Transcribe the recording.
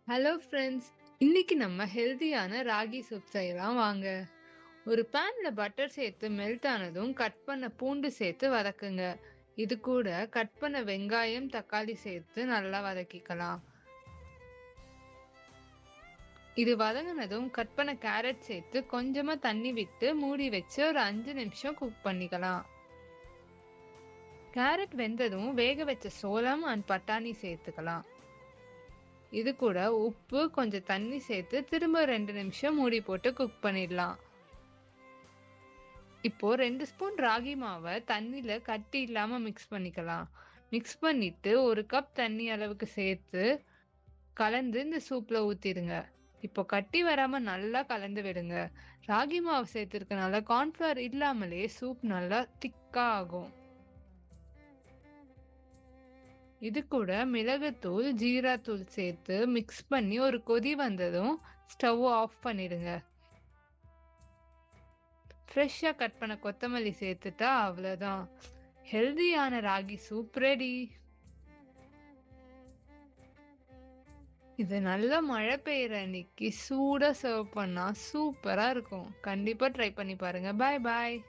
Hello friends. இன்னைக்கு நம்ம ஹெல்தியான ராகி சூப் செய்யலாம் வாங்க. ஒரு பேன்ல பட்டர் சேர்த்து மெல்ட் ஆனதும் கட் பண்ண பூண்டு சேர்த்து வதக்குங்க. இது கூட கட் பண்ண வெங்காயம், தக்காளி சேர்த்து நல்லா வதக்கிக்கலாம். இது வதங்கினதும் கட் பண்ண கேரட் சேர்த்து கொஞ்சமா தண்ணி விட்டு மூடி வச்சு ஒரு 5 நிமிஷம் குக் பண்ணிக்கலாம். கேரட் வெந்ததும் வேக வச்ச சோளம் அண்ட் பட்டாணி சேர்த்துக்கலாம். இது கூட உப்பு, கொஞ்சம் தண்ணி சேர்த்து திரும்ப 2 நிமிஷம் மூடி போட்டு குக் பண்ணிடலாம். இப்போ 2 ஸ்பூன் ராகி மாவை தண்ணியில கட்டி இல்லாம மிக்ஸ் பண்ணிக்கலாம். மிக்ஸ் பண்ணிட்டு 1 கப் தண்ணி அளவுக்கு சேர்த்து கலந்து இந்த சூப்ல ஊத்திடுங்க. இப்போ கட்டி வராம நல்லா கலந்து விடுங்க. ராகி மாவு சேர்த்திருக்கனால கார்ன்ஃப்ளவர் இல்லாமலே சூப் நல்லா திக்கா ஆகும். இது கூட மிளகுத்தூள், ஜீராத்தூள் சேர்த்து மிக்ஸ் பண்ணி ஒரு கொதி வந்ததும் ஸ்டவ் ஆஃப் பண்ணிடுங்க. ஃப்ரெஷ்ஷா கட் பண்ண கொத்தமல்லி சேர்த்துட்டா அவ்வளோதான். ஹெல்தியான ராகி சூப் ரெடி. இது நல்லா மழை பெய்யுற அன்னைக்கு சூடா சர்வ் பண்ணா சூப்பரா இருக்கும். கண்டிப்பா ட்ரை பண்ணி பாருங்க. பாய் பாய்.